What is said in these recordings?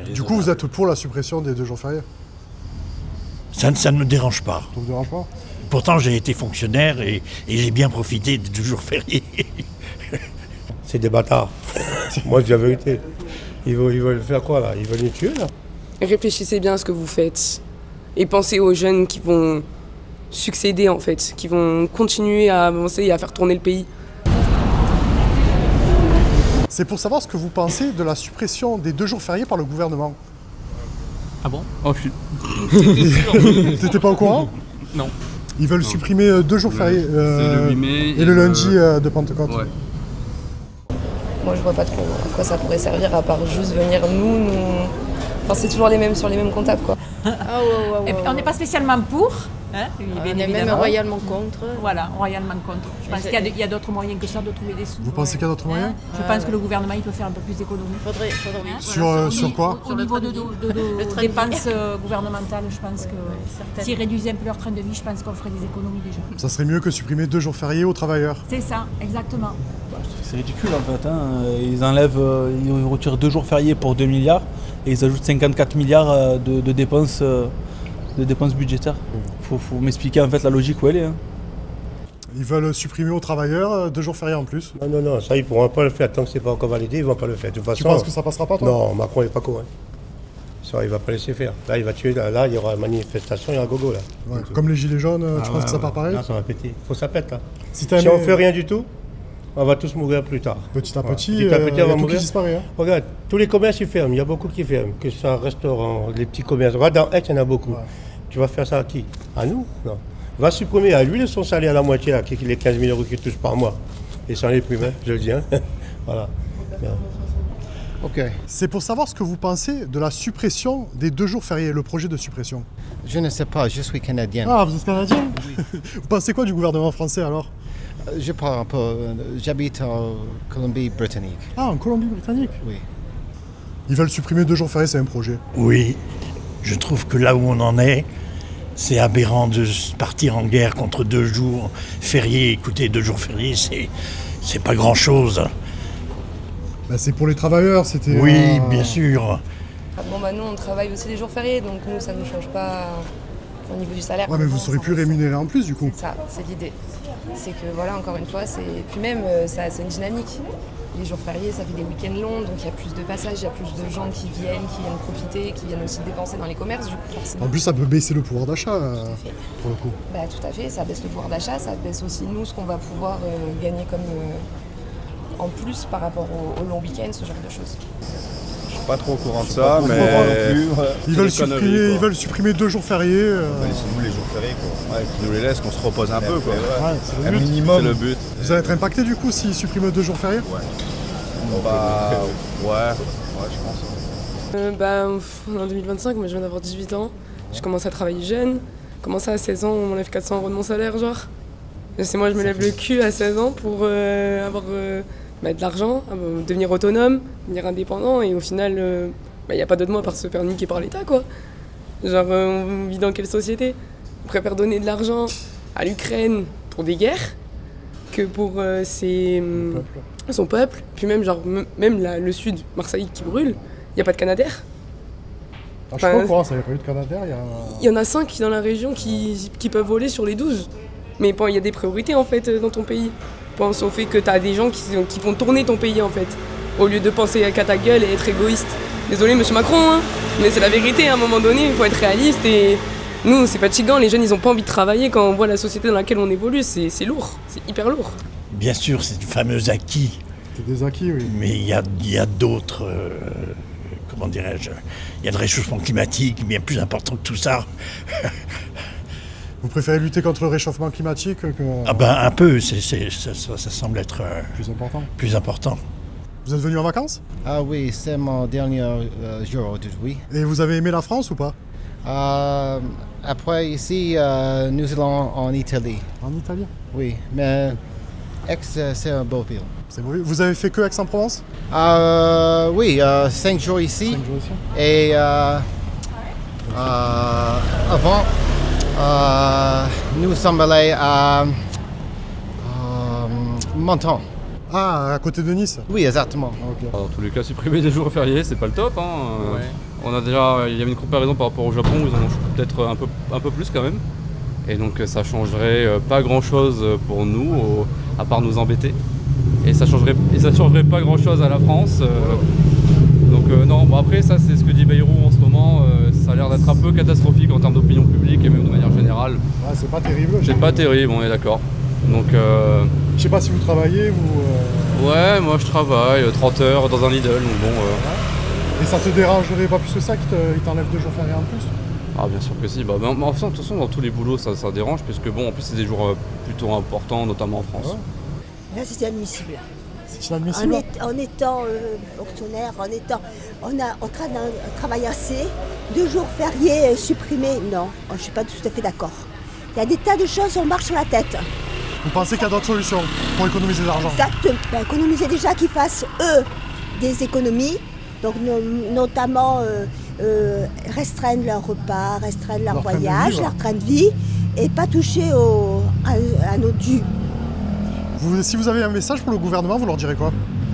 Du coup, vous êtes pour la suppression des 2 jours fériés? Ça ne me dérange pas. Ça vous dérange pas? Pourtant, j'ai été fonctionnaire et j'ai bien profité des 2 jours fériés. C'est des bâtards. Moi, je dis la vérité. Ils veulent faire quoi, là? Ils veulent les tuer, là? Réfléchissez bien à ce que vous faites. Et pensez aux jeunes qui vont succéder, en fait. Qui vont continuer à avancer et à faire tourner le pays. C'est pour savoir ce que vous pensez de la suppression des 2 jours fériés par le gouvernement. Ah bon? Oh, T'étais pas au courant? Non. Ils veulent supprimer 2 jours fériés. C'est le 8 mai et le lundi de Pentecôte. Ouais. Moi je vois pas trop à quoi ça pourrait servir à part juste venir nous... Enfin c'est toujours les mêmes sur les mêmes comptables quoi. On n'est pas spécialement pour. Hein, on est même royalement contre. Voilà, royalement contre. Je pense qu'il y a d'autres moyens que ça de trouver des sous. Vous pensez qu'il y a d'autres moyens? Je pense que le gouvernement il peut faire un peu plus d'économies. Faudrait Sur quoi? Au niveau de dépenses gouvernementales, je pense que s'ils réduisaient un peu leur train de vie, je pense qu'on ferait des économies déjà. Ça serait mieux que supprimer 2 jours fériés aux travailleurs. C'est ça, exactement. C'est ridicule en fait. Ils retirent 2 jours fériés pour 2 milliards et ils ajoutent 54 milliards de dépenses budgétaires. Faut m'expliquer en fait la logique où elle est. Hein. Ils veulent supprimer aux travailleurs 2 jours fériés en plus. Non, ça ils pourront pas le faire tant que c'est pas encore validé, ils vont pas le faire. De toute façon, tu penses que ça passera pas toi? Non, Macron est pas con. Hein. Ça, il va pas laisser faire. Là, il va tuer. Là, il y aura une manifestation, il y aura gogo là. Ouais, comme les gilets jaunes, tu penses que ça part pareil? Là, ça va péter. Faut que ça pète là. Si on fait rien du tout, on va tous mourir plus tard. Petit à petit, on va tout mourir. qui disparaît. Hein. Regarde, tous les commerces ils ferment, il y a beaucoup qui ferment, que ce soit un restaurant, les petits commerces. Regarde, dans Aix, il y en a beaucoup. Ouais. Tu vas faire ça à qui? À nous? Non. Va supprimer à lui son salaire à la moitié, là, les 15 000 € qu'il touche par mois. Et sans les primes, hein, je le dis. Hein. Voilà. Bien. Ok. C'est pour savoir ce que vous pensez de la suppression des 2 jours fériés, le projet de suppression. Je ne sais pas, je suis canadien. Ah, vous êtes canadien? Oui. Vous pensez quoi du gouvernement français alors? Je parle un peu, j'habite en Colombie-Britannique. Ah, en Colombie-Britannique? Oui. Ils veulent supprimer 2 jours fériés, c'est un projet. Oui, je trouve que là où on en est, c'est aberrant de partir en guerre contre 2 jours fériés. Écoutez, 2 jours fériés, c'est pas grand-chose. Bah, c'est pour les travailleurs, c'était... Oui, bien sûr. Bon bah nous on travaille aussi les jours fériés, donc nous ça ne nous change pas au niveau du salaire. Ouais mais vous serez plus rémunéré en plus du coup. C'est ça, c'est l'idée. C'est que voilà, encore une fois, c'est... Puis même, ça, c'est une dynamique. Les jours fériés, ça fait des week-ends longs, donc il y a plus de passages, il y a plus de gens qui viennent profiter, qui viennent aussi dépenser dans les commerces, du coup forcément. En plus ça peut baisser le pouvoir d'achat pour le coup. Bah tout à fait, ça baisse le pouvoir d'achat, ça baisse aussi nous ce qu'on va pouvoir gagner comme en plus par rapport au long week-end, ce genre de choses. Je suis pas trop au courant de ça, mais ils veulent supprimer 2 jours fériés. Laissez-nous les jours fériés quoi. Ouais, qu'ils nous les laissent, qu'on se repose un peu quoi. Ouais, c'est le but. Minimum. C'est le but. Vous allez être impacté du coup s'ils suppriment 2 jours fériés? Ouais. Ouais, je pense. En 2025, moi je viens d'avoir 18 ans. Je commence à travailler jeune. Commence à 16 ans, on m'enlève 400 € de mon salaire genre. C'est moi je me lève le cul à 16 ans pour avoir de l'argent, devenir autonome, devenir indépendant et au final, y a pas d'autre moyen par se faire niquer par l'État quoi. Genre on vit dans quelle société? On préfère donner de l'argent à l'Ukraine pour des guerres que pour son peuple. Puis même genre même le sud, Marseille qui brûle, il n'y a pas de Canadair. Je suis pas au courant, ça n'y a pas eu de Canadair. Il y en a 5 dans la région qui peuvent voler sur les 12. Mais il y a des priorités en fait dans ton pays. Pense au fait que tu as des gens qui vont tourner ton pays en fait, au lieu de penser qu'à ta gueule et être égoïste. Désolé monsieur Macron, hein, mais c'est la vérité, à un moment donné, il faut être réaliste et nous c'est fatigant, les jeunes ils ont pas envie de travailler quand on voit la société dans laquelle on évolue, c'est lourd, c'est hyper lourd. Bien sûr, c'est du fameux acquis. C'est des acquis, oui. Mais il y a d'autres, comment dirais-je, il y a le réchauffement climatique bien plus important que tout ça. Vous préférez lutter contre le réchauffement climatique que... Ah ben un peu, ça semble être plus important. Vous êtes venu en vacances? Ah oui, c'est mon dernier jour aujourd'hui. Et vous avez aimé la France ou pas? Après ici, nous allons en Italie. En Italie? Oui, mais Aix c'est un beau ville. C'est beau. Vous avez fait que Aix-en-Provence? Oui, 5 jours ici. 5 jours ici. Et avant, nous sommes allés à Menton. Ah, à côté de Nice? Oui, exactement. Okay. Dans tous les cas, supprimer des jours fériés, c'est pas le top. Hein. Ouais. il y avait une comparaison par rapport au Japon où ils en ont peut-être un peu plus quand même. Et donc ça changerait pas grand chose pour nous, à part nous embêter. Et ça changerait pas grand chose à la France. Donc non, bon après ça c'est ce que dit Bayrou en ce moment, ça a l'air d'être un peu catastrophique en termes d'opinion publique et même de manière générale. Ouais, c'est pas terrible. C'est pas terrible, on est d'accord. Donc je sais pas si vous travaillez ou... Ouais, moi je travaille 30 heures dans un Lidl, donc bon... Et ça te dérangerait pas plus que ça qu'il t'enlève 2 jours fériés en plus? Ah bien sûr que si, bah, de toute façon dans tous les boulots ça dérange, puisque bon en plus c'est des jours plutôt importants, notamment en France. Là c'est inadmissible. C'est inadmissible. En étant fonctionnaire, en train d'un travail assez, 2 jours fériés supprimés, non, je suis pas tout à fait d'accord. Il y a des tas de choses, on marche sur la tête. Vous pensez qu'il y a d'autres solutions pour économiser de l'argent? Exactement. Ben, économiser déjà qu'ils fassent, eux, des économies, donc notamment restreindre leurs repas, restreindre leur voyage, leur train de vie, et pas toucher à nos dus. Si vous avez un message pour le gouvernement, vous leur direz quoi?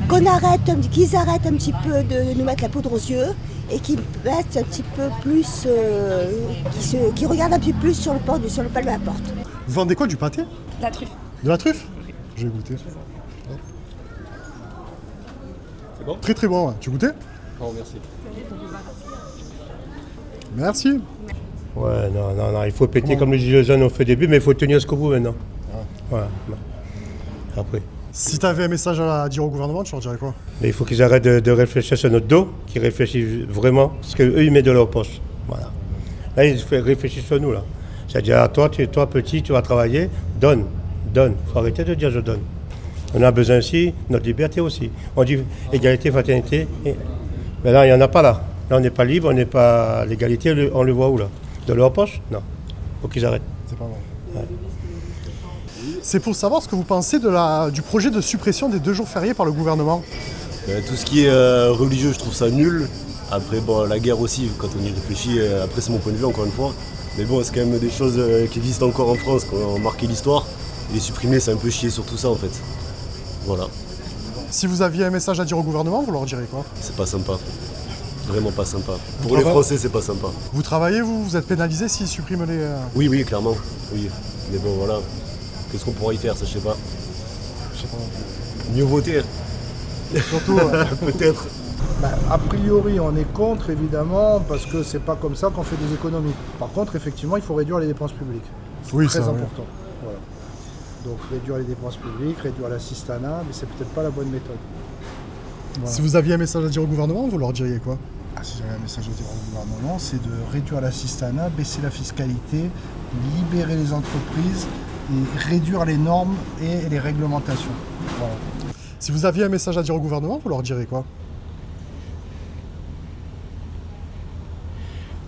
Qu'ils arrêtent un petit peu de nous mettre la poudre aux yeux et qu'ils mettent un petit peu plus, qu'ils regardent un petit peu plus sur le pas de la porte. Vous vendez quoi, du pâté? La truffe. De la truffe? Je vais goûter. C'est bon? Très très bon, ouais. Tu goûtais? Oh merci. Merci. Ouais, non, il faut péter comme les gilets jaunes ont fait au début, mais il faut tenir jusqu'au bout maintenant. Voilà. Après. Si tu avais un message à dire au gouvernement, tu leur dirais quoi? Mais il faut qu'ils arrêtent de réfléchir sur notre dos, qu'ils réfléchissent vraiment, parce qu'eux ils mettent de leur poche. Voilà. Là ils réfléchissent sur nous là. C'est-à-dire toi petit, tu vas travailler, donne. Il faut arrêter de dire je donne. On a besoin aussi, notre liberté aussi. On dit égalité, fraternité. Mais là il n'y en a pas là. Là on n'est pas libre, on n'est pas l'égalité, on le voit où là? De leur poche? Non. Il faut qu'ils arrêtent. C'est pas mal. Ouais. C'est pour savoir ce que vous pensez du projet de suppression des 2 jours fériés par le gouvernement. Tout ce qui est religieux, je trouve ça nul. Après, bon, la guerre aussi, quand on y réfléchit, après c'est mon point de vue encore une fois. Mais bon, c'est quand même des choses qui existent encore en France, qui ont marqué l'histoire. Et les supprimer, c'est un peu chier sur tout ça en fait. Voilà. Si vous aviez un message à dire au gouvernement, vous leur direz quoi? C'est pas sympa. Vraiment pas sympa. Pour les Français, c'est pas sympa. Vous travaillez, vous êtes pénalisé s'ils suppriment les... Oui, clairement. Oui. Mais bon, voilà. Qu'est-ce qu'on pourra y faire, ça, je sais pas. Mieux voter. Surtout, peut-être. A priori, on est contre, évidemment, parce que c'est pas comme ça qu'on fait des économies. Par contre, effectivement, il faut réduire les dépenses publiques. C'est très important. Voilà. Donc, réduire les dépenses publiques, réduire l'assistanat, mais c'est peut-être pas la bonne méthode. Voilà. Si vous aviez un message à dire au gouvernement, vous leur diriez quoi? Si j'avais un message à dire au gouvernement, c'est de réduire l'assistanat, baisser la fiscalité, libérer les entreprises et réduire les normes et les réglementations. Voilà. Si vous aviez un message à dire au gouvernement, vous leur direz quoi?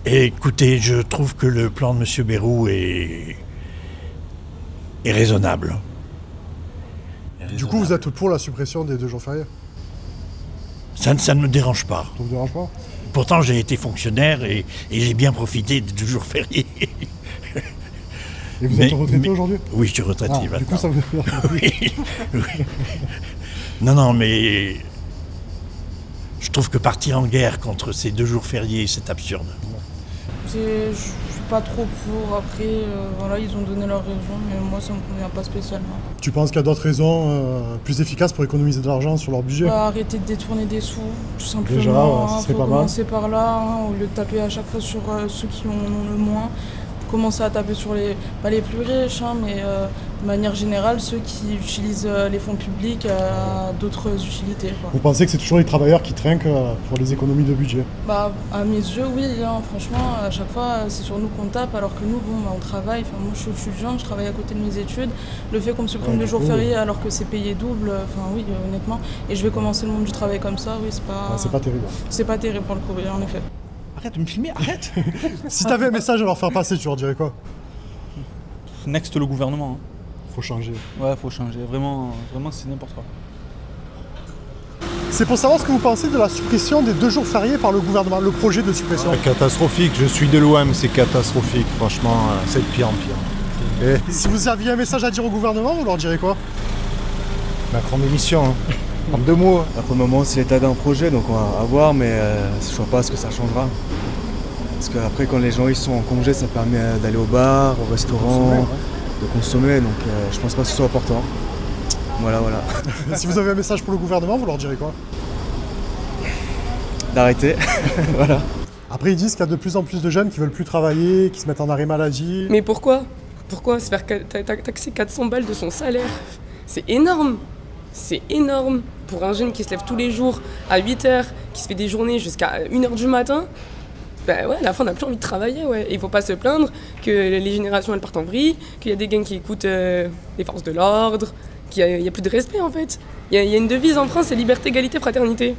Écoutez, je trouve que le plan de M. Bayrou est raisonnable. Du coup, vous êtes pour la suppression des 2 jours fériés? Ça ne me dérange pas. Ça ne vous dérange pas? Pourtant, j'ai été fonctionnaire et j'ai bien profité des 2 jours fériés. Et vous êtes retraité aujourd'hui? Oui, je suis retraité maintenant. Du coup, ça vous... oui. Non, mais je trouve que partir en guerre contre ces 2 jours fériés, c'est absurde. Je suis pas trop pour. Après, voilà, ils ont donné leur raison, mais moi, ça me convient pas spécialement. Tu penses qu'il y a d'autres raisons plus efficaces pour économiser de l'argent sur leur budget? Arrêter de détourner des sous, tout simplement. Déjà, ça serait pas mal. Commencer par là, au lieu de taper à chaque fois sur ceux qui en ont le moins. Commencer à taper sur pas les plus riches, mais de manière générale, ceux qui utilisent les fonds publics à d'autres utilités. Quoi. Vous pensez que c'est toujours les travailleurs qui trinquent pour les économies de budget? À mes yeux, oui. Franchement, à chaque fois, c'est sur nous qu'on tape, alors que nous, on travaille. Moi, je suis étudiante, je travaille à côté de mes études. Le fait qu'on me supprime 2 jours fériés alors que c'est payé double, oui, honnêtement. Et je vais commencer le monde du travail comme ça, oui, c'est pas... c'est pas terrible. C'est pas terrible pour le coup, en effet. Arrête de me filmer, arrête. Si t'avais un message à leur faire passer, tu leur dirais quoi? Next le gouvernement. Faut changer. Ouais, faut changer. Vraiment c'est n'importe quoi. C'est pour savoir ce que vous pensez de la suppression des 2 jours fériés par le gouvernement, le projet de suppression. Catastrophique, je suis de l'OM, c'est catastrophique, franchement, c'est de pire en pire. Et si vous aviez un message à dire au gouvernement, vous leur direz quoi? Macron d'émission, en 2 mots. Pour le moment, c'est l'état d'un projet, donc on va voir, mais je ne vois pas ce que ça changera. Parce qu'après, quand les gens ils sont en congé, ça permet d'aller au bar, au restaurant, de consommer. Donc je pense pas que ce soit important. Voilà. Si vous avez un message pour le gouvernement, vous leur direz quoi? D'arrêter. Voilà. Après, ils disent qu'il y a de plus en plus de jeunes qui veulent plus travailler, qui se mettent en arrêt maladie. Mais pourquoi se faire taxer 400 balles de son salaire? C'est énorme. C'est énorme. Pour un jeune qui se lève tous les jours à 8h, qui se fait des journées jusqu'à 1h du matin, à la fin on n'a plus envie de travailler. Ouais. Et il faut pas se plaindre que les générations elles partent en vrille, qu'il y a des gangs qui écoutent les forces de l'ordre, qu'il n'y a plus de respect en fait. Il y a une devise en France, c'est liberté, égalité, fraternité.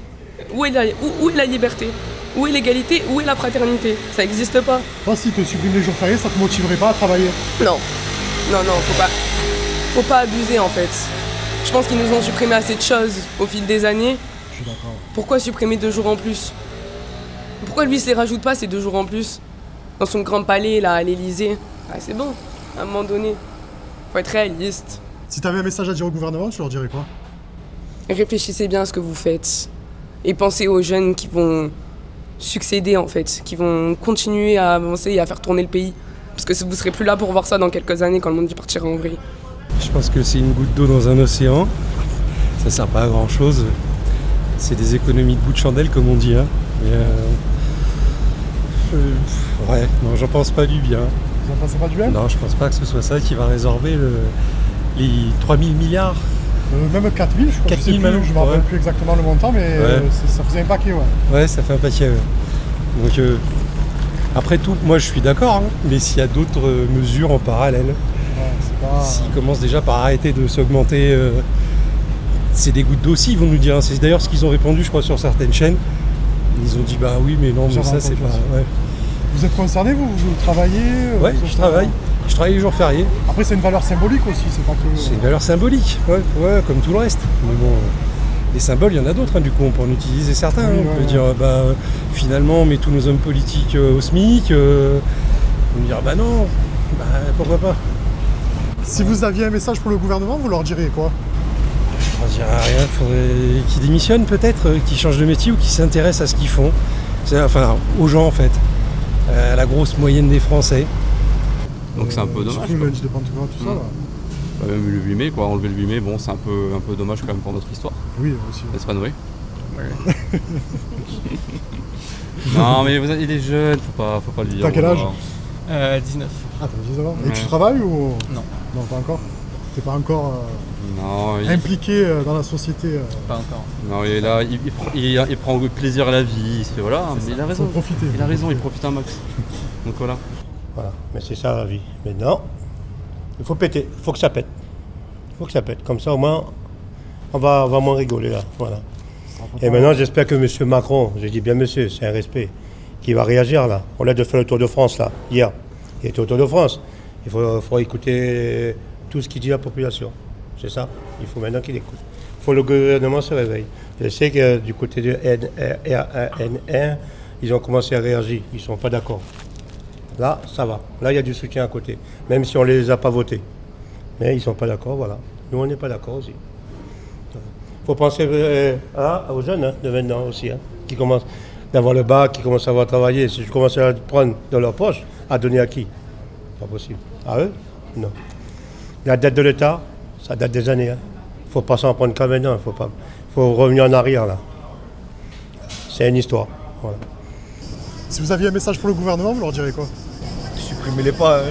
Où est la liberté? Où est l'égalité? Où est la fraternité? Ça n'existe pas. Toi, si tu supprimes les jours fériés, ça te motiverait pas à travailler? Non, faut pas abuser en fait. Je pense qu'ils nous ont supprimé assez de choses au fil des années. Je suis d'accord. Pourquoi supprimer 2 jours en plus? Pourquoi lui, il ne les rajoute pas ces 2 jours en plus? Dans son grand palais, là, à l'Elysée. C'est bon, à un moment donné. Faut être réaliste. Si tu avais un message à dire au gouvernement, tu leur dirais quoi? Réfléchissez bien à ce que vous faites. Et pensez aux jeunes qui vont succéder, en fait. Qui vont continuer à avancer et à faire tourner le pays. Parce que vous ne serez plus là pour voir ça dans quelques années, quand le monde partira en vrille. Je pense que c'est une goutte d'eau dans un océan. Ça sert pas à grand chose. C'est des économies de bout de chandelle, comme on dit. Hein. Ouais, non, j'en pense pas du bien. Vous en pensez pas du bien? Non, je pense pas que ce soit ça qui va résorber les 3000 milliards. Même 4000, je crois. 4000 maintenant. Je ne me rappelle plus exactement le montant, mais ça faisait un paquet, Ouais, ça fait un paquet, Donc, après tout, moi je suis d'accord, mais s'il y a d'autres mesures en parallèle, s'ils commencent déjà par arrêter de s'augmenter, c'est des gouttes d'eau aussi, ils vont nous dire. C'est d'ailleurs ce qu'ils ont répondu, je crois, sur certaines chaînes. Ils ont dit bah oui, mais non, mais ça c'est pas. Vous êtes concerné, vous travaillez? Ouais, je travaille. Je travaille les jours fériés. Après, c'est une valeur symbolique aussi, c'est pas que. C'est une valeur symbolique, ouais, comme tout le reste. Mais bon, les symboles, il y en a d'autres, du coup, on peut en utiliser certains. On peut dire, finalement, on met tous nos hommes politiques au SMIC. On peut dire, bah non, pourquoi pas. Si vous aviez un message pour le gouvernement, vous leur diriez quoi? Je leur dirais rien, il faudrait qu'ils démissionnent peut-être, qu'ils changent de métier ou qu'ils s'intéressent à ce qu'ils font. Enfin, aux gens en fait, à la grosse moyenne des Français. Donc c'est un peu dommage. Le lundi de Pentecôte, tout ça là. Même le 8 mai, quoi, enlever le 8 mai, bon, c'est un peu dommage quand même pour notre histoire. Oui, aussi. N'est-ce pas, Noé? Non, mais vous êtes des jeunes, faut pas le dire. T'as quel âge? 19. Ah, t'as 19 ans. Et tu travailles ou? Non. Non, pas encore. T'es pas encore non, impliqué dans la société? Pas encore. Non, il est là, il prend plaisir à la vie, voilà. Mais il a raison. Faut profiter. Il a raison, il profite un max. Donc voilà. Voilà, mais c'est ça la vie. Maintenant, il faut péter, il faut que ça pète. Il faut que ça pète. Comme ça, au moins, on va moins rigoler là. Voilà. Et maintenant, j'espère que M. Macron, je dis bien monsieur, c'est un respect, qui va réagir là. On a de faire le Tour de France là, hier. Il était au Tour de France. Il faut écouter tout ce qu'il dit la population. C'est ça. Il faut maintenant qu'il écoute. Il faut que le gouvernement se réveille. Je sais que du côté de RN1, ils ont commencé à réagir. Ils ne sont pas d'accord. Là, ça va. Là, il y a du soutien à côté. Même si on ne les a pas votés. Mais ils ne sont pas d'accord, voilà. Nous, on n'est pas d'accord aussi. Il faut penser aux jeunes de maintenant aussi, qui commencent d'avoir le bac, qui commencent à avoir travaillé. Si je commence à prendre dans leur poche, à donner à qui? Pas possible. À eux? Non. La dette de l'État, ça date des années. Il ne faut pas s'en prendre comme maintenant. Il faut revenir en arrière, là. C'est une histoire. Voilà. Si vous aviez un message pour le gouvernement, vous leur direz quoi? Supprimez-les pas.